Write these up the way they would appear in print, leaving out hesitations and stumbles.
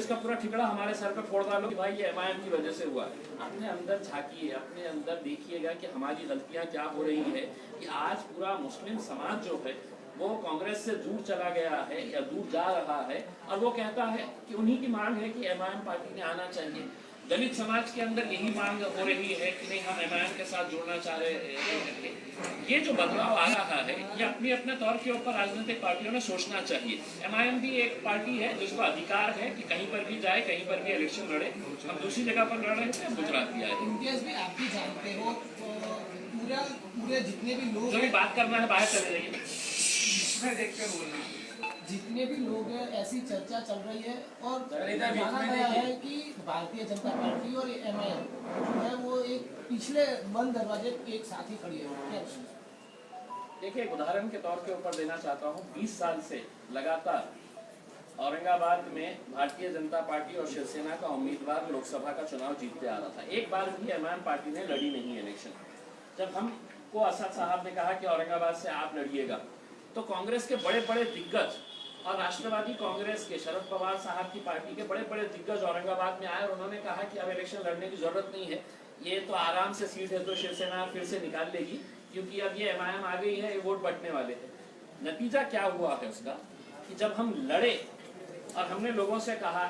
इसका पूरा ठिकड़ा हमारे सर पे फोड़ डालो कि भाई ये एमआईएम की वजह से हुआ। अपने अंदर झांकिए, अपने अंदर देखिएगा कि हमारी गलतियां क्या हो रही है कि आज पूरा मुस्लिम समाज जो है वो कांग्रेस से दूर चला गया है या दूर जा रहा है, और वो कहता है कि उन्हीं की मांग है कि एमआईएम पार्टी ने आना चाहिए। दलित समाज के अंदर यही मांग हो रही है कि नहीं, हम एमआईएम के साथ जुड़ना चाह रहे हैं। ये जो बदलाव आ रहा है ये अपने अपने तौर के ऊपर राजनीतिक पार्टियों ने सोचना चाहिए। एमआईएम भी एक पार्टी है जिसको अधिकार है कि कहीं पर भी जाए, कहीं पर भी इलेक्शन लड़े। हम दूसरी जगह पर लड़ रहे थे, गुजरात भी आए। इम्तियाज भी आप भी जानते हो, पूरे जितने भी लोग जो भी बात करना है बाहर चले जाइए, देखकर बोलना। जितने भी लोग हैं ऐसी चर्चा चल रही है और जाना गया है कि भारतीय जनता पार्टी और एमआईएम जो है वो एक पिछले बंद दरवाजे एक साथ ही खड़ी है। देखिए, एक उदाहरण के तौर के ऊपर देना चाहता हूँ। 20 साल से लगातार औरंगाबाद में भारतीय जनता पार्टी और शिवसेना का उम्मीदवार लोकसभा का चुनाव जीतते आ रहा था। एक बार भी एमआईएम पार्टी ने लड़ी नहीं इलेक्शन। जब हमको असद साहब ने कहा कि औरंगाबाद से आप लड़िएगा, तो कांग्रेस के बड़े बड़े दिग्गज और राष्ट्रवादी कांग्रेस के शरद पवार साहब की पार्टी के बड़े बड़े दिग्गज औरंगाबाद में आए और उन्होंने कहा कि अब इलेक्शन लड़ने की जरूरत नहीं है, ये तो आराम से सीट है तो शिवसेना फिर से निकाल लेगी, क्योंकि अब ये एमआईएम आ गई है, ये वोट बंटने वाले हैं। नतीजा क्या हुआ है उसका कि जब हम लड़े और हमने लोगों से कहा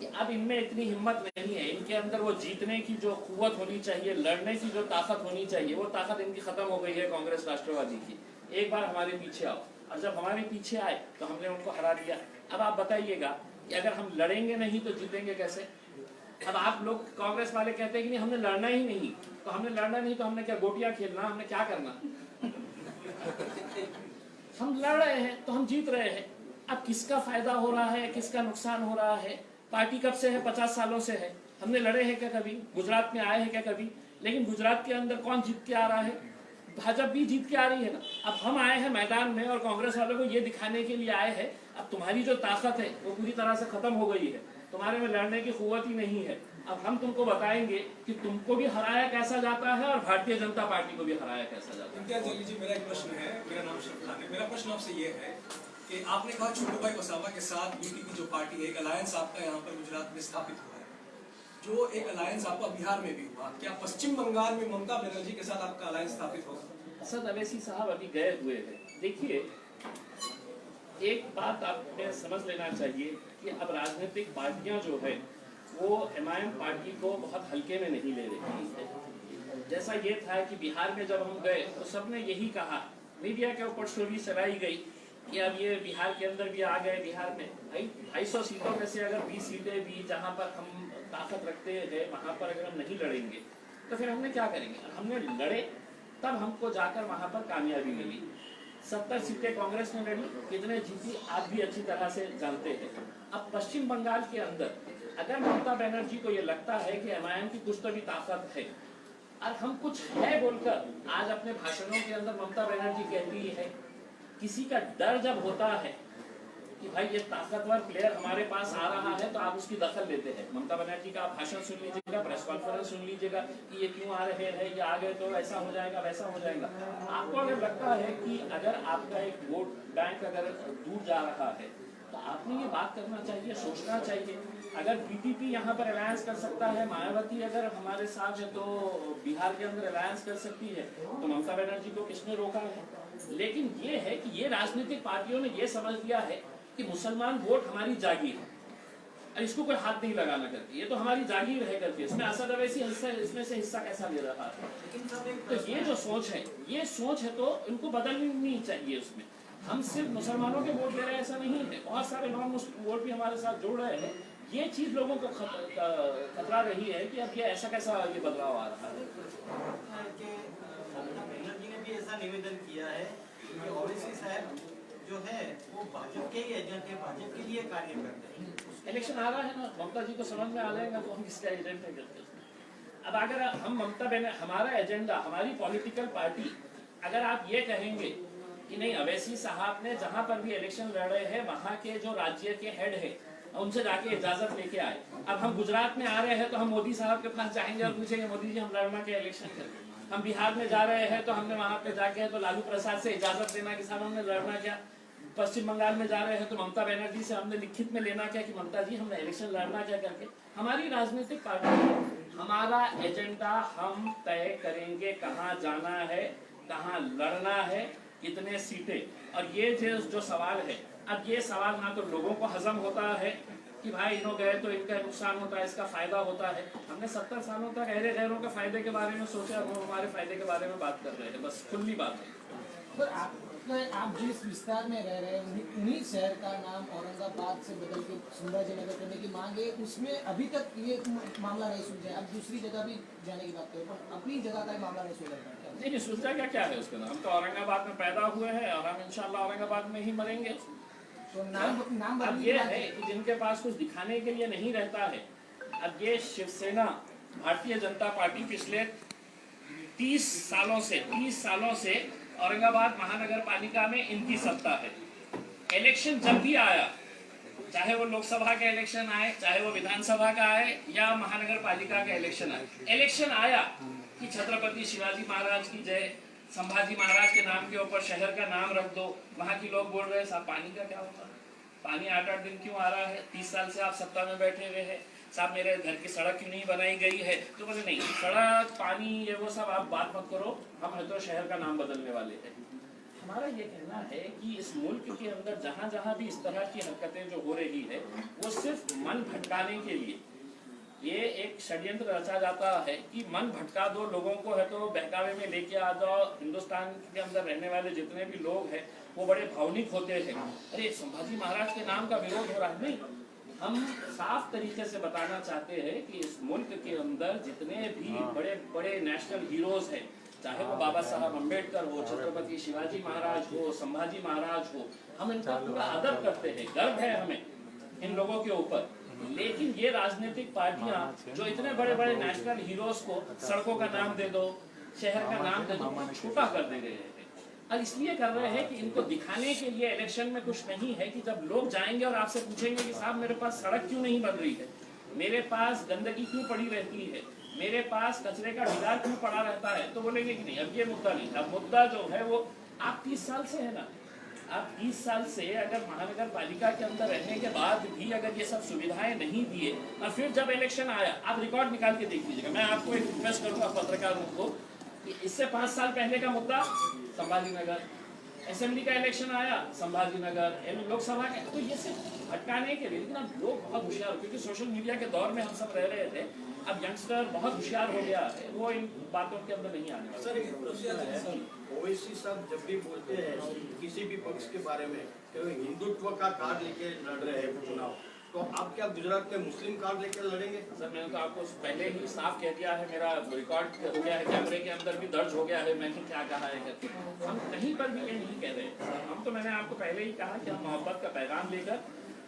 कि अब इनमें इतनी हिम्मत नहीं है, इनके अंदर वो जीतने की जो कुव्वत होनी चाहिए, लड़ने की जो ताकत होनी चाहिए, वो ताकत इनकी खत्म हो गई है कांग्रेस राष्ट्रवादी की, एक बार हमारे पीछे आओ। और जब हमारे पीछे आए तो हमने उनको हरा दिया। अब आप बताइएगा कि अगर हम लड़ेंगे नहीं तो जीतेंगे कैसे? अब आप लोग कांग्रेस वाले कहते हैं कि नहीं हमने लड़ना ही नहीं, तो हमने लड़ना नहीं तो हमने क्या गोटियां खेलना, हमने क्या करना? हम लड़ रहे हैं तो हम जीत रहे हैं। अब किसका फायदा हो रहा है, किसका नुकसान हो रहा है? पार्टी कब से है? 50 सालों से है। हमने लड़े हैं क्या कभी? गुजरात में आए हैं क्या कभी? लेकिन गुजरात के अंदर कौन जीत के आ रहा है? भाजपा भी जीत के आ रही है ना। अब हम आए हैं मैदान में और कांग्रेस वालों को ये दिखाने के लिए आए हैं अब तुम्हारी जो ताकत है वो पूरी तरह से खत्म हो गई है, तुम्हारे में लड़ने की कुव्वत ही नहीं है। अब हम तुमको बताएंगे कि तुमको भी हराया कैसा जाता है और भारतीय जनता पार्टी को भी हराया कैसा जाता है। इम्तियाज अली जी, मेरा एक प्रश्न है। मेरा नाम शरफ खान है। मेरा प्रश्न आपसे ये है कि आपने कहा छोटू भाई वसावा के साथ बीटीपी जो पार्टी है, एक अलायंस आपका यहाँ पर गुजरात में स्थापित हुआ है, जो एक अलायंस आपका बिहार में भी हुआ, क्या पश्चिम बंगाल में ममता बनर्जी के साथ आपका अलायंस स्थापित होगा? असद अवैसी साहब अभी गए हुए हैं। देखिए, एक बात आपने समझ लेना चाहिए कि अब राजनीतिक पार्टियां जो है वो एमआईएम पार्टी को बहुत हल्के में नहीं ले रही है। जैसा ये था कि बिहार में जब हम गए तो सबने यही कहा, मीडिया के ऊपर स्टोरी चलाई गई कि अब ये बिहार के अंदर भी आ गए। बिहार में भाई 250 सीटों में से अगर 20 सीटें भी जहाँ पर हम ताकत रखते हैं वहाँ पर अगर हम नहीं लड़ेंगे तो फिर हमने क्या करेंगे? हमने लड़े तब हमको जाकर वहाँ पर कामयाबी मिली। 70 सीटें कांग्रेस ने लड़ी, कितने जीती आप भी अच्छी तरह से जानते हैं। अब पश्चिम बंगाल के अंदर अगर ममता बनर्जी को ये लगता है कि एमआईएम की कुछ तो भी ताकत है और हम कुछ है बोलकर आज अपने भाषणों के अंदर ममता बनर्जी कहती है, किसी का डर जब होता है कि भाई ये ताकतवर प्लेयर हमारे पास आ रहा है तो आप उसकी दखल लेते हैं। ममता बनर्जी का आप भाषण सुन लीजिएगा, प्रेस कॉन्फ्रेंस सुन लीजिएगा कि ये क्यों आ रहे हैं, ये आ गए तो ऐसा हो जाएगा वैसा हो जाएगा। आपको अगर लगता है कि अगर आपका एक वोट बैंक अगर दूर जा रहा है तो आपने ये बात करना चाहिए, सोचना चाहिए। अगर बीटीपी यहाँ पर अलायंस कर सकता है, मायावती अगर हमारे साथ है तो बिहार के अंदर अलायंस कर सकती है, तो ममता बनर्जी को किसने रोका है? लेकिन ये है कि ये राजनीतिक पार्टियों ने ये समझ लिया है कि मुसलमान वोट हमारी जागीर है और इसको कोई हाथ नहीं लगाना करती, ये तो हमारी जागीर रह करती है, इसमें असद अवैसी इसमें से हिस्सा कैसा ले रहा है? तो ये जो सोच है, ये सोच है तो इनको बदलनी चाहिए। उसमें हम सिर्फ मुसलमानों के वोट ले रहे हैं ऐसा नहीं है, बहुत सारे नॉन मुस्लिम वोट भी हमारे साथ जुड़ रहे हैं। ये चीज लोगों को खतरा रही है कि अब ये ऐसा कैसा ये बदलाव आ रहा है। बनर्जी ने भी ऐसा निवेदन किया है कि ओवैसी साहब जो है वो भाजपा के एजेंट है, भाजपा के लिए कार्य करते हैं। इलेक्शन आ रहा है ना, ममता जी को समझ में आ जाएगा तो हम किसका एजेंट है करते हैं। अब अगर हम हमारा एजेंडा, हमारी पॉलिटिकल पार्टी, अगर आप ये कहेंगे कि नहीं अवैसी साहब ने जहां पर भी इलेक्शन लड़ रहे हैं वहां के जो राज्य के हेड है उनसे जाके इजाजत लेके आए। अब हम गुजरात में आ रहे हैं तो हम मोदी साहब के पास जाएंगे और पूछेंगे मोदी जी हम लड़ना के इलेक्शन करें। हम बिहार में जा रहे हैं तो हमने वहां पे जाके तो लालू प्रसाद से इजाजत लेना कि साहब हमने लड़ना क्या। पश्चिम बंगाल में जा रहे हैं तो ममता बनर्जी से हमने लिखित में लेना क्या कि ममता जी हमने इलेक्शन लड़ना क्या करके। हमारी राजनीतिक पार्टी है, हमारा एजेंडा हम तय करेंगे, कहाँ जाना है, कहाँ लड़ना है, कितने सीटें। और ये जो सवाल है, अब ये सवाल ना तो लोगों को हजम होता है कि भाई इन्हों गए तो इनका नुकसान होता है, इसका फायदा होता है। हमने 70 सालों तक अहले गैरों के फायदे के बारे में सोचा, वो हमारे फायदे के बारे में बात कर रहे हैं, बस खुली बात है। पर आप जिस विस्तार में रह रहे हैं उन्हीं शहर का नाम औरंगाबाद से बदल के संभाजीनगर करने की मांग है, उसमें अभी तक ये मामला नहीं सुलझा है। अब दूसरी जगह भी जाने की बात करें पर अपनी जगह का मामला नहीं सुलझा है। नहीं सुलझा क्या है उसके नाम, हम तो औरंगाबाद में पैदा हुए हैं और हम इंशाल्लाह औरंगाबाद में ही मरेंगे। तो नाम अब ये है कि जिनके पास कुछ दिखाने के लिए नहीं रहता है, अब ये शिवसेना भारतीय जनता पार्टी पिछले 30 सालों से औरंगाबाद महानगर पालिका में इनकी सत्ता है। इलेक्शन जब भी आया, चाहे वो लोकसभा का इलेक्शन आए, चाहे वो विधानसभा का आए या महानगर पालिका का इलेक्शन आए, इलेक्शन आया कि छत्रपति शिवाजी महाराज की जय, संभाजी महाराज के नाम के ऊपर शहर का नाम रख दो। वहां के लोग बोल रहे हैं साहब पानी का क्या होता है, पानी 8-8 दिन क्यों आ रहा है, 30 साल से आप सत्ता में बैठे हुए हैं, साहब मेरे घर की सड़क क्यों नहीं बनाई गई है। तो बोले नहीं, सड़क पानी ये वो सब आप बात मत करो, हम तो शहर का नाम बदलने वाले हैं। हमारा ये कहना है कि इस मुल्क के अंदर जहाँ जहाँ भी इस तरह की हरकतें जो हो रही है वो सिर्फ मन भटकाने के लिए ये एक षड्यंत्र रचा जाता है कि मन भटका दो लोगों को, है तो बहकावे में लेके आ जाओ। हिंदुस्तान के अंदर रहने वाले जितने भी लोग हैं वो बड़े भावनिक होते हैं, अरे संभाजी महाराज के नाम का विरोध हो रहा है। नहीं, हम साफ तरीके से बताना चाहते हैं कि इस मुल्क के अंदर जितने भी बड़े बड़े नेशनल हीरोज हैं, चाहे वो बाबा साहब अम्बेडकर हो, छत्रपति शिवाजी महाराज हो, संभाजी महाराज हो, हम इनका पूरा आदर करते हैं, गर्व है हमें इन लोगों के ऊपर। लेकिन ये राजनीतिक पार्टियां जो इतने बड़े बड़े नेशनल हीरोज को सड़कों का नाम दे दो, शहर का नाम दे दो, छोटा कर दे रहे हैं। और इसलिए कर रहे हैं कि इनको दिखाने के लिए इलेक्शन में कुछ नहीं है कि जब लोग जाएंगे और आपसे पूछेंगे कि साहब मेरे पास सड़क क्यों नहीं बन रही है, मेरे पास गंदगी क्यों पड़ी रहती है, मेरे पास कचरे का ढिगार क्यों पड़ा रहता है, तो बोलेंगे कि नहीं अब ये मुद्दा नहीं। अब मुद्दा जो है वो आप 30 साल से है ना, आप 30 साल से अगर महानगर पालिका के अंदर रहने के बाद भी अगर ये सब सुविधाएं नहीं दिए और फिर जब इलेक्शन आया, आप रिकॉर्ड निकाल के देख लीजिएगा। मैं आपको एक रिक्वेस्ट करूंगा पत्रकारों को कि इससे 5 साल पहले का मुद्दा संभाजीनगर, असेंबली का इलेक्शन आया संभाजीनगर, लोकसभा का, तो ये सिर्फ भटकाने के लिए। लेकिन अब लोग बहुत होशियार, क्योंकि सोशल मीडिया के दौर में हम सब रह रहे थे, अब यंगस्टर बहुत होशियार हो गया है, वो इन बातों के अंदर नहीं आने वाला। ओवैसी साहब जब भी बोलते हैं किसी भी पक्ष के बारे में तो हिंदुत्व का कार्ड लेके लड़ रहे हैं चुनाव, तो आप क्या गुजरात में मुस्लिम कार्ड लेकर लड़ेंगे? सर मैंने तो आपको पहले ही साफ कह दिया है, मेरा रिकॉर्ड हो गया है, कैमरे के अंदर भी दर्ज हो गया है मैंने क्या कहा है करके। हम कहीं पर भी ये नहीं कह रहे, हम तो मैंने आपको पहले ही कहा कि हम मोहब्बत का पैगाम लेकर,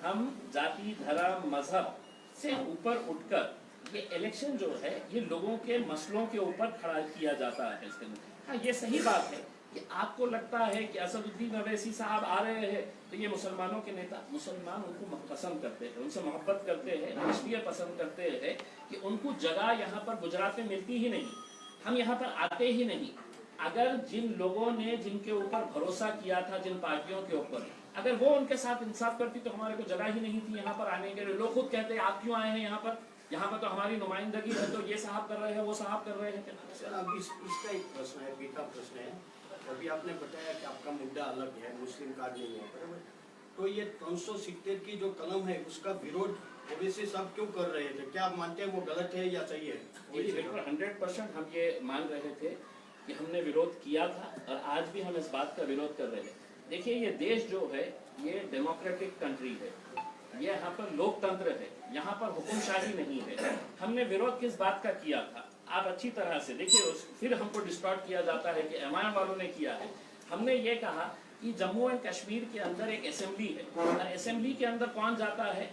हम जाति धर्म मजहब से ऊपर उठकर ये इलेक्शन जो है ये लोगों के मसलों के ऊपर खड़ा किया जाता है इसके अंदर। हाँ ये सही बात है कि आपको लगता है कि असदुद्दीन अवैसी साहब आ रहे हैं तो ये मुसलमानों के नेता, मुसलमान उनको पसंद करते हैं, उनसे मोहब्बत करते हैं, इसलिए पसंद करते हैं कि उनको जगह यहाँ पर गुजरात में मिलती ही नहीं, हम यहाँ पर आते ही नहीं। अगर जिन लोगों ने जिनके ऊपर भरोसा किया था, जिन पार्टियों के ऊपर, अगर वो उनके साथ इंसाफ करती तो हमारे को जगह ही नहीं थी यहाँ पर आने के लिए। लोग खुद कहते हैं आप क्यों आए हैं यहाँ पर, यहाँ पर तो हमारी नुमाइंदगी है, तो ये साहब कर रहे हैं, वो साहब कर रहे हैं। सर अब इसका एक प्रश्न है, बीटा प्रश्न है। अभी आपने बताया कि आपका मुद्दा अलग है, मुस्लिम कार्ड नहीं है, बराबर। तो ये 370 की जो कलम है उसका विरोध ओवैसी साहब क्यों कर रहे थे? क्या आप मानते हैं वो गलत है या सही है? बिल्कुल 100% हम ये मान रहे थे कि हमने विरोध किया था और आज भी हम इस बात का विरोध कर रहे हैं। देखिए ये देश जो है ये डेमोक्रेटिक कंट्री है, ये यहाँ पर लोकतंत्र है, यहाँ पर हुकुमशाही नहीं है। हमने विरोध किस बात का किया था आप अच्छी तरह से देखिए, फिर हमको डिस्टॉर्ट किया जाता है कि एमआईएम वालों ने किया है। हमने ये कहा कि जम्मू एंड कश्मीर के अंदर एक असेंबली है और असेंबली के अंदर कौन जाता है,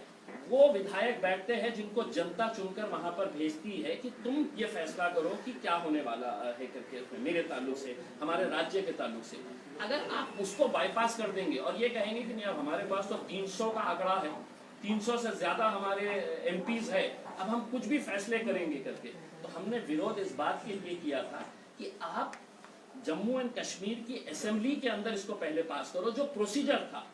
वो विधायक बैठते हैं जिनको जनता चुनकर वहां पर भेजती है कि तुम ये फैसला करो कि क्या होने वाला है करके, मेरे ताल्लुक से, हमारे राज्य के ताल्लुक से। अगर आप उसको बाईपास कर देंगे और ये कहेंगे कि नहीं अब हमारे पास तो 300 का आंकड़ा है, 300 से ज्यादा हमारे एमपीज है, अब हम कुछ भी फैसले करेंगे करके, तो हमने विरोध इस बात के लिए किया था कि आप जम्मू एंड कश्मीर की असेंबली के अंदर इसको पहले पास करो। जो प्रोसीजर था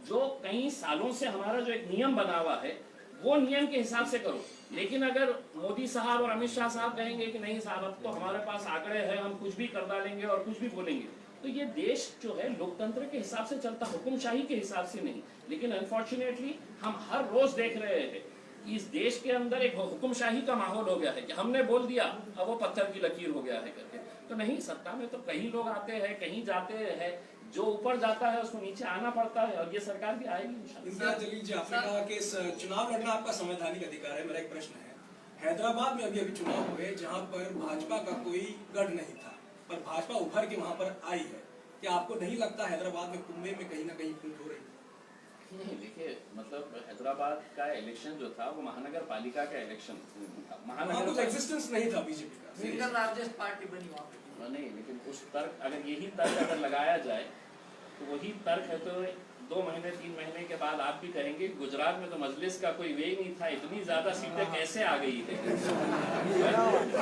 जो कई सालों से हमारा जो एक नियम बना हुआ है वो नियम के हिसाब से करो। लेकिन अगर मोदी साहब और अमित शाह साहब कहेंगे कि नहीं साहब अब तो हमारे पास आंकड़े हैं, हम कुछ भी कर डालेंगे और कुछ भी बोलेंगे, तो ये देश जो है लोकतंत्र के हिसाब से चलता, हुकुमशाही के हिसाब से नहीं। लेकिन अनफॉर्चुनेटली हम हर रोज देख रहे हैं कि इस देश के अंदर एक हुकुमशाही का माहौल हो गया है कि हमने बोल दिया अब वो पत्थर की लकीर हो गया है करके। तो नहीं, सत्ता में तो कहीं लोग आते हैं, कहीं जाते हैं, जो ऊपर जाता है उसको नीचे आना पड़ता है, और ये सरकार भी आएगी इंशाल्लाह। इम्तियाज जलील जी, आपने कहा कि इस चुनाव लड़ना आपका संवैधानिक अधिकार है। मेरा एक प्रश्न है, हैदराबाद में अभी चुनाव हुए जहां पर भाजपा का कोई गढ़ नहीं था, पर भाजपा उभर के वहां पर आई है। क्या आपको नहीं लगता हैदराबाद में कुंभे में कहीं ना कहीं फूट हो रही है? नहीं, देखिए मतलब हैदराबाद का इलेक्शन जो था वो महानगर पालिका का इलेक्शन था। महानगर एग्जिस्टेंस नहीं था बीजेपी का, सिंगल लार्जेस्ट पार्टी बनी वहाँ पे। नहीं, लेकिन उस तर्क, अगर यही तर्क अगर लगाया जाए तो वही तर्क है, तो 2 महीने 3 महीने के बाद आप भी कहेंगे गुजरात में तो मजलिस का कोई वे नहीं था, इतनी ज्यादा सीटें कैसे आ गई है।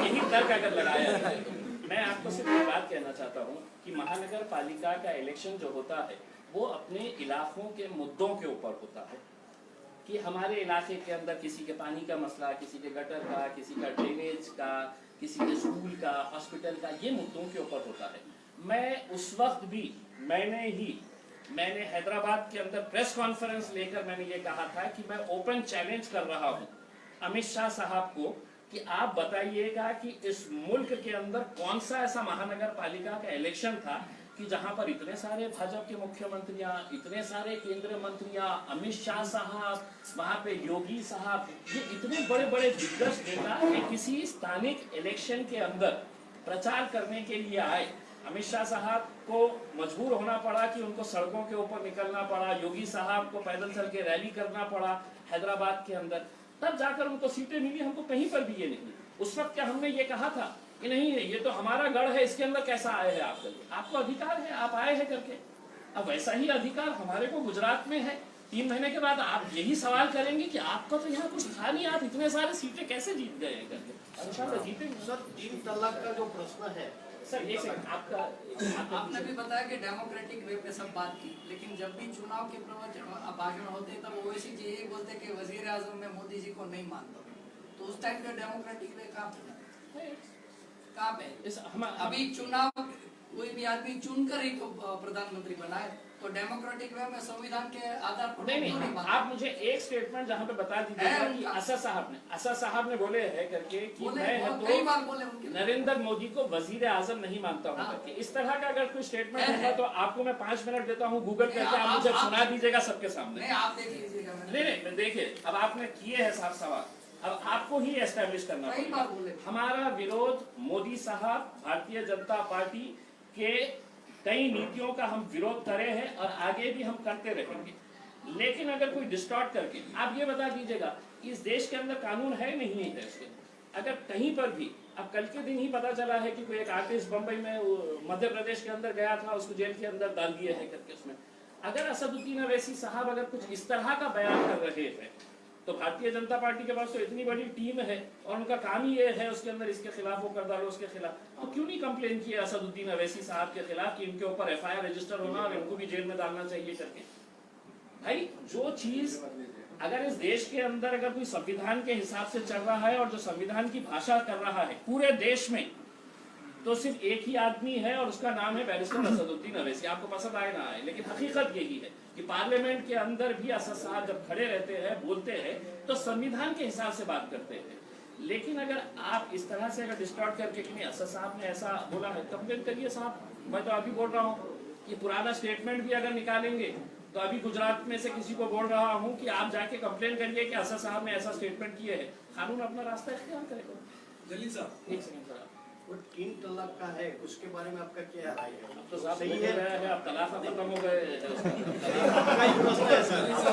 यही तर्क अगर लगाया जाए तो मैं आपको सिर्फ एक बात कहना चाहता हूँ कि महानगर पालिका का इलेक्शन जो होता है वो अपने इलाकों के मुद्दों के ऊपर होता है कि हमारे इलाके के अंदर किसी के पानी का मसला, किसी के गटर का, किसी का ड्रेनेज का, किसी के स्कूल का, हॉस्पिटल का, ये मुद्दों के ऊपर होता है। मैं उस वक्त भी मैंने हैदराबाद के अंदर प्रेस कॉन्फ्रेंस लेकर मैंने ये कहा था कि मैं ओपन चैलेंज कर रहा हूँ अमित शाह साहब को कि आप बताइएगा कि इस मुल्क के अंदर कौन सा ऐसा महानगर पालिका का इलेक्शन था कि जहां पर इतने सारे भाजपा के मुख्यमंत्रियां, इतने सारे केंद्रीय मंत्रियां, अमित शाह साहब, वहां पे योगी साहब, ये इतने बड़े बड़े दिग्गज नेता किसी स्थानिक इलेक्शन के अंदर प्रचार करने के लिए आए। अमित शाह साहब को मजबूर होना पड़ा कि उनको सड़कों के ऊपर निकलना पड़ा, योगी साहब को पैदल चल के रैली करना पड़ा हैदराबाद के अंदर, तब जाकर उनको सीटें मिली। हमको कहीं पर भी ये नहीं। उस वक्त क्या हमने ये कहा था कि नहीं ये तो हमारा गढ़ है, इसके अंदर कैसा आए हैं आप करके? आपको अधिकार है, आप आए हैं करके। अब वैसा ही अधिकार हमारे को गुजरात में है। 3 महीने के बाद आप यही सवाल करेंगे कि आपका तो यहाँ कुछ था नहीं, आप इतने सारे सीटें कैसे जीत गए हैं करके। अच्छा जीतेंगे सर 3 तलाक का जो प्रश्न है सर, ये आपने भी बताया कि डेमोक्रेटिक वे पे सब बात की, लेकिन जब भी चुनाव के प्रवचन भाषण होते तब ओवैसी जी यही बोलते कि वजीर आजम में मोदी जी को नहीं मानता, तो उस टाइम पे डेमोक्रेटिक वे कहाँ पे? अभी चुनाव कोई भी आदमी चुनकर ही तो प्रधानमंत्री बनाए, तो डेमोक्रेटिक वे में संविधान के आधार पर नहीं, आप मुझे एक स्टेटमेंट जहाँ पे बता दीजिएगा कि असद साहब ने बोले हैं करके कि मैं तो नरेंद्र मोदी को वजीर आजम नहीं मानता हूँ करके। इस तरह का अगर कोई स्टेटमेंट होगा तो आपको मैं 5 मिनट देता हूँ गूगल करके, आप मुझे सुना दीजिएगा सबके सामने। आप देख लीजिएगा। नहीं देखिए, अब आपने किए हैं साफ सवाल, अब आपको ही एस्टेब्लिश करना पड़ेगा। हमारा विरोध मोदी साहब, भारतीय जनता पार्टी के कई नीतियों का हम विरोध करे हैं और आगे भी हम करते रहेंगे। लेकिन अगर कोई डिस्टॉर्ट करके आप ये बता दीजिएगा कि इस देश के अंदर कानून है नहीं है इसके, अगर कहीं पर भी, अब कल के दिन ही पता चला है कि कोई एक आर्टिस्ट बंबई में मध्य प्रदेश के अंदर गया था, उसको जेल के अंदर डाल दिया है करके। उसमें अगर असदुद्दीन अवैसी साहब अगर कुछ इस तरह का बयान कर रहे हैं तो भारतीय जनता पार्टी के पास तो इतनी बड़ी टीम है और उनका काम ही ये है उसके अंदर इसके खिलाफ वो कर डालो उसके खिलाफ, तो क्यों नहीं कंप्लेन किया असदुद्दीन अवैसी साहब के खिलाफ कि इनके ऊपर FIR रजिस्टर होना और इनको भी जेल में डालना चाहिए करके। भाई जो चीज अगर इस देश के अंदर अगर कोई संविधान के हिसाब से चल रहा है और जो संविधान की भाषा कर रहा है पूरे देश में, तो सिर्फ एक ही आदमी है और उसका नाम है बैरिस्टर असदुद्दीन अवैसी। आपको पसंद आए ना आए, लेकिन हकीकत यही है कि पार्लियामेंट के अंदर भी असद साहब जब खड़े रहते हैं, बोलते हैं, तो संविधान के हिसाब से बात करते हैं। लेकिन अगर आप इस तरह से अगर डिस्टॉर्ट करके कि नहीं असद साहब ने ऐसा बोला है, कंप्लेन करिए साहब। मैं तो अभी बोल रहा हूँ कि पुराना स्टेटमेंट भी अगर निकालेंगे तो अभी गुजरात में से किसी को बोल रहा हूँ कि आप जाके कंप्लेन करिए कि असद साहब ने ऐसा स्टेटमेंट किए है। कानून अपना रास्ता इख्तियार करेगा। जलील साहब, एक सेकंड सर, वो 3 तलाक का है, उसके बारे में आपका क्या राय है? अब तो साहब सही है, अब तलाक खत्म हो गए। आपका ही प्रश्न है सर, आपका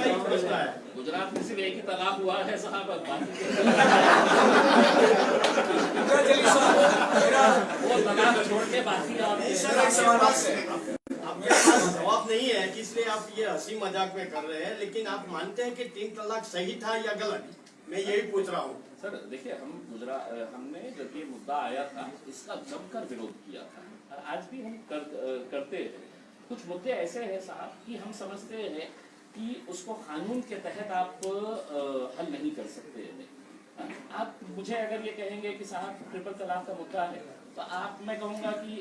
ही प्रश्न है। गुजरात में सिर्फ एक ही तलाक हुआ है साहब, जलील साहब, मेरा वो तलाक छोड़ के बाकी सर एक सवाल आपसे, आपके पास जवाब नहीं है कि इसलिए आप ये हंसी मजाक में कर रहे हैं, लेकिन आप मानते हैं कि 3 तलाक सही था या गलत? मैं यही पूछ रहा हूँ सर। देखिए, हमने जब ये मुद्दा आया था इसका जमकर विरोध किया था और आज भी हम करते हैं। कुछ मुद्दे ऐसे हैं साहब कि हम समझते हैं कि उसको कानून के तहत आप हल नहीं कर सकते हैं। आप मुझे अगर ये कहेंगे कि साहब ट्रिपल तलाक का मुद्दा है, तो आप मैं कहूँगा कि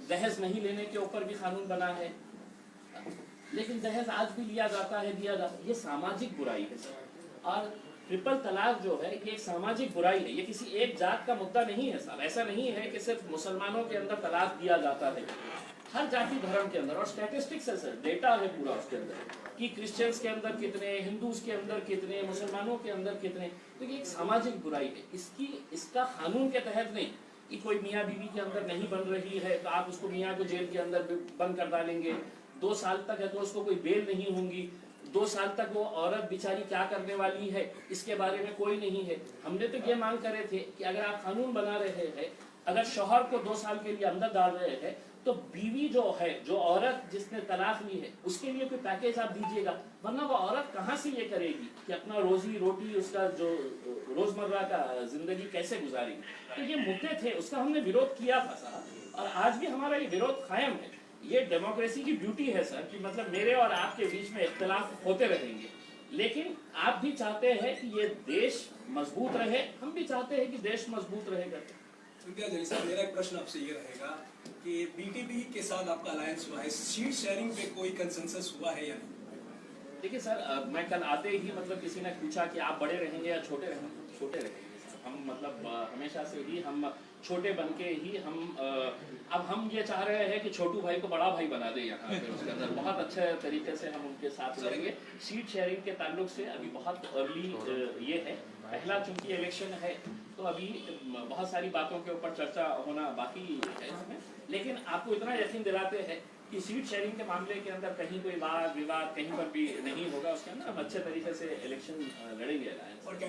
दहेज नहीं लेने के ऊपर भी कानून बना है, लेकिन दहेज आज भी लिया जाता है, दिया जाता है। ये सामाजिक बुराई है सर। और ट्रिपल तलाक जो है ये एक सामाजिक बुराई है, ये किसी एक जात का मुद्दा नहीं है साहब। ऐसा नहीं है कि सिर्फ मुसलमानों के अंदर तलाक दिया जाता है, हर जाति धर्म के अंदर। और स्टैटिस्टिक्स है सर, डेटा है पूरा उसके अंदर कि क्रिश्चियंस के अंदर कितने, हिंदूज के अंदर कितने, मुसलमानों के अंदर कितने। तो ये एक सामाजिक बुराई है। इसका कानून के तहत नहीं कि कोई मियाँ बीवी के अंदर नहीं बन रही है तो आप उसको मियाँ को जेल के अंदर बंद कर डालेंगे। 2 साल तक है तो उसको कोई बेल नहीं होंगी। 2 साल तक वो औरत बेचारी क्या करने वाली है इसके बारे में कोई नहीं है। हमने तो ये मांग करे थे कि अगर आप कानून बना रहे हैं, अगर शौहर को 2 साल के लिए अंदर डाल रहे हैं, तो बीवी जो है, जो औरत जिसने तलाक ली है, उसके लिए कोई पैकेज आप दीजिएगा। वरना वो औरत कहाँ से ये करेगी कि अपना रोजी रोटी, उसका जो रोजमर्रा का जिंदगी कैसे गुजारेगी। तो ये मुद्दे थे, उसका हमने विरोध किया था साहब, और आज भी हमारा ये विरोध कायम है। ये डेमोक्रेसी की ब्यूटी है सर कि मतलब मेरे और आपके बीच में इख्तिलाफ होते रहेंगे, लेकिन आप भी चाहते हैं कि ये देश मजबूत रहे, हम भी चाहते हैं कि देश मजबूत रहेगा। इम्तियाज अली साहब, मेरा एक प्रश्न आपसे ये रहेगा कि बीटीपी के साथ आपका अलायंस हुआ है, सीट शेयरिंग पे कोई कंसेंसस हुआ है या नहीं? देखिए सर, मैं कल आते ही मतलब किसी ने पूछा कि आप बड़े रहेंगे या छोटे रहेंगे। छोटे रहेंगे सर, हम मतलब हमेशा से ही हम छोटे बन के ही अब हम ये चाह रहे हैं कि छोटू भाई को बड़ा भाई बना दे यहाँ पे उसके अंदर। बहुत अच्छे तरीके से हम उनके साथ रहेंगे। सीट शेयरिंग के ताल्लुक से अभी बहुत अर्ली ये है, पहला चूंकि इलेक्शन है तो अभी बहुत सारी बातों के ऊपर चर्चा होना बाकी है इसमें। लेकिन आपको इतना यकीन दिलाते हैं कि सीट शेयरिंग के मामले के अंदर कहीं कोई वाद विवाद कहीं पर भी नहीं होगा। उसके अंदर हम अच्छे तरीके से इलेक्शन लड़ेंगे।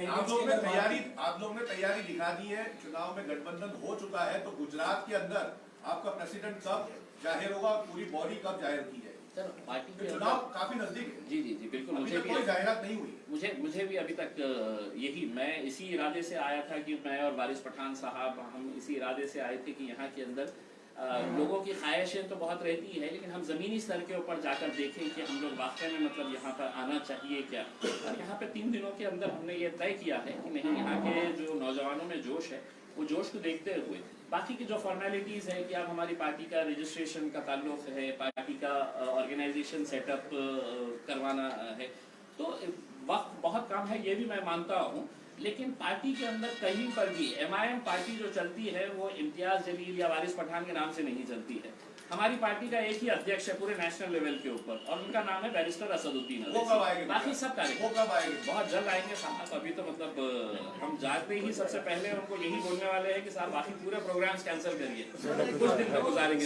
आप लोग ने तैयारी दिखा दी है, चुनाव में गठबंधन हो चुका है, तो गुजरात के अंदर आपका प्रेसिडेंट कब जाहिर होगा, पूरी बॉडी कब जाहिर की जाएगी? सर पार्टी के चुनाव काफी नजदीक है। जी जी जी बिल्कुल। मुझे भी कोई जाहिरात नहीं हुई। मुझे भी अभी तक यही, मैं इसी इरादे से आया था कि मैं और वारिस पठान साहब हम इसी इरादे से आए थे कि यहाँ के अंदर लोगों की ख्वाहिशें तो बहुत रहती है, लेकिन हम ज़मीनी स्तर के ऊपर जाकर देखें कि हम लोग वाकई में मतलब यहाँ पर आना चाहिए क्या। और यहाँ पे 3 दिनों के अंदर हमने ये तय किया है कि नहीं, यहाँ के जो नौजवानों में जोश है वो जोश को देखते हुए बाकी की जो फॉर्मेलिटीज़ है कि अब हमारी पार्टी का रजिस्ट्रेशन का ताल्लुक है, पार्टी का ऑर्गेनाइजेशन सेटअप करवाना है, तो वक्त बहुत कम है, ये भी मैं मानता हूँ। लेकिन पार्टी के अंदर कहीं पर भी MIM पार्टी जो चलती है वो इम्तियाज जलील या वारिस पठान के नाम से नहीं चलती है। हमारी पार्टी का एक ही अध्यक्ष है पूरे नेशनल लेवल के ऊपर, और उनका नाम है बैरिस्टर असदुद्दीन। वो कब आएंगे? बाकी सब वो कब आएंगे? बहुत जल्द आएंगे साहब। अभी तो मतलब हम जाते ही सबसे पहले उनको यही बोलने वाले हैं कि साहब बाकी पूरे प्रोग्राम्स कैंसिल करिए, कुछ दिन में गुजारेंगे।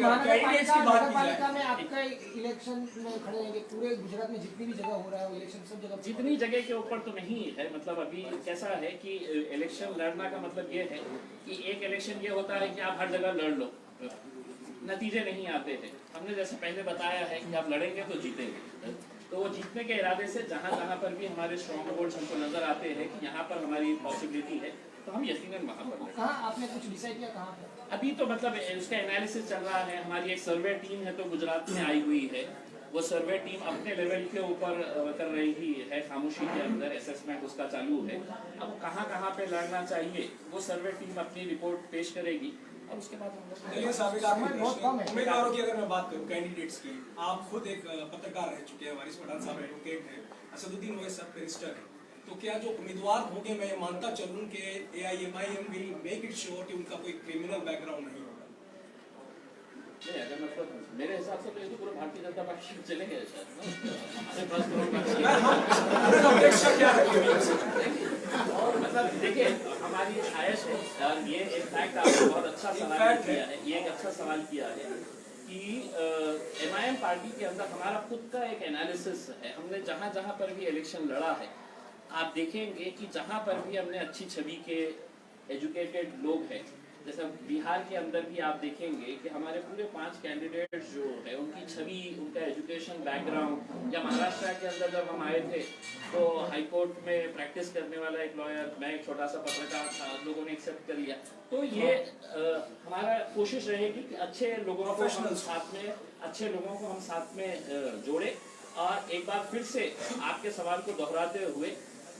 महानगरपालिका में आपका इलेक्शन में खड़े रहेंगे, पूरे गुजरात में जितनी भी जगह हो रहा है वो इलेक्शन सब जगह, जितनी जगह के ऊपर तो नहीं है। मतलब अभी कैसा है कि इलेक्शन लड़ना का मतलब ये है कि एक इलेक्शन ये होता है कि आप हर जगह लड़ लो, नतीजे नहीं आते हैं। हमने जैसे पहले बताया है कि आप लड़ेंगे तो जीतेंगे, तो वो जीतने के इरादे से जहाँ जहाँ पर भी हमारे स्ट्रॉन्ग होल्ड्स हमको नजर आते हैं कि यहाँ पर हमारी पॉसिबिलिटी है, तो हम यकीनन वहाँ पर लड़ेंगे। कहाँ आपने कुछ डिसाइड किया कहाँ पे? अभी तो मतलब उसका एनालिसिस चल रहा है। हमारी एक सर्वे टीम है तो गुजरात में आई हुई है, वो सर्वे टीम अपने लेवल के ऊपर कर रही है, खामोशी के अंदर असेसमेंट उसका चालू है। अब कहाँ कहाँ पे लड़ना चाहिए वो सर्वे टीम अपनी रिपोर्ट पेश करेगी, और उसके बाद उम्मीदवारों की अगर मैं बात करूं, कैंडिडेट्स की, आप खुद एक पत्रकार रह चुके हैं, वारिस पठान साहब एडवोकेट हैं, असदुद्दीन ओवैसी साहब बैरिस्टर हैं, तो क्या जो उम्मीदवार होंगे, मैं ये मानता चलूं कि AIMIM will make it sure कि उनका कोई क्रिमिनल बैकग्राउंड नहीं होगा? नहीं, अगर मतलब मेरे हिसाब से तो ये तो पूरा भारतीय जनता पार्टी में चले गए शायद। मतलब देखिए हमारी ख्वाहिश है, ये इनफैक्ट आपने बहुत अच्छा सवाल किया है, ये एक अच्छा सवाल किया है कि MIM पार्टी के अंदर हमारा खुद का एक एनालिसिस है। हमने जहाँ जहाँ पर भी इलेक्शन लड़ा है, आप देखेंगे कि जहाँ पर भी हमने अच्छी छवि के एजुकेटेड लोग हैं, जैसे बिहार के अंदर भी आप देखेंगे कि हमारे पूरे 5 कैंडिडेट्स जो है उनकी छवि, उनका एजुकेशन बैकग्राउंड, या महाराष्ट्र के अंदर जब हम आए थे तो कोर्ट में प्रैक्टिस करने वाला एक लॉयर, मैं एक छोटा सा पत्रकार था, आप लोगों ने एक्सेप्ट कर लिया। तो ये हमारा कोशिश रहेगी कि अच्छे लोगों को हम साथ में, अच्छे लोगों को हम साथ में जोड़े। और एक बार फिर से आपके सवाल को दोहराते हुए,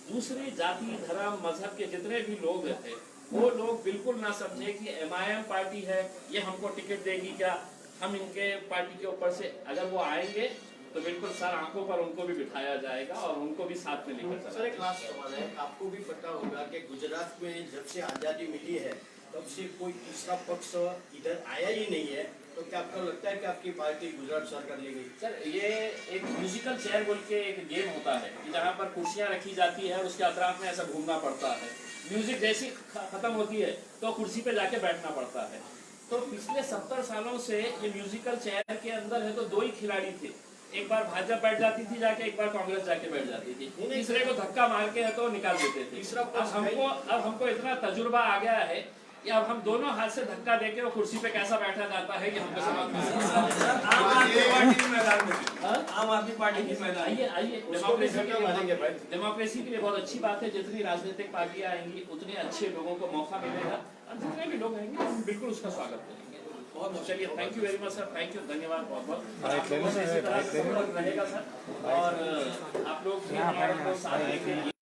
दूसरी जाति, धर्म, मजहब के जितने भी लोग हैं, वो लोग बिल्कुल ना समझे कि MIM पार्टी है, ये हमको टिकट देगी क्या, हम इनके पार्टी के ऊपर से अगर वो आएंगे तो बिल्कुल सर आंखों पर उनको भी बिठाया जाएगा और उनको भी साथ में लेकर चला। सर एक लास्ट सवाल है, आपको भी पता होगा कि गुजरात में जब से आज़ादी मिली है तब से कोई तीसरा पक्ष इधर आया ही नहीं है, तो क्या आपको लगता है कि आपकी पार्टी गुजरात सरकार ले गई? सर ये एक म्यूजिकल चेयर बोल के एक गेम होता है कि जहाँ पर कुर्सियाँ रखी जाती है और उसके अतराफ में ऐसा घूमना पड़ता है। म्यूजिक जैसी खत्म होती है तो कुर्सी पे जाके बैठना पड़ता है। तो पिछले 70 सालों से ये म्यूजिकल चेयर के अंदर है तो दो ही खिलाड़ी थे, एक बार भाजपा बैठ जाती थी जाके, एक बार कांग्रेस जाके बैठ जाती थी, तीसरे को धक्का मार के है तो निकाल देते थे। अब हमको इतना तजुर्बा आ गया है कि अब हम दोनों हाथ से धक्का देके वो कुर्सी पे कैसा बैठा जाता है कि हमको समझ में आम आदमी पार्टी की मैदान। आइए डेमोक्रेसी के लिए बहुत अच्छी बात है, जितनी राजनीतिक पार्टियां आएंगी उतने अच्छे लोगों को मौका मिलेगा और जितने भी लोग आएंगे हम बिल्कुल उसका स्वागत करेंगे। बहुत चलिए, thank you very much sir, thank you, धन्यवाद बहुत बहुत। रहेगा सर और आप लोग भी हमारे साथ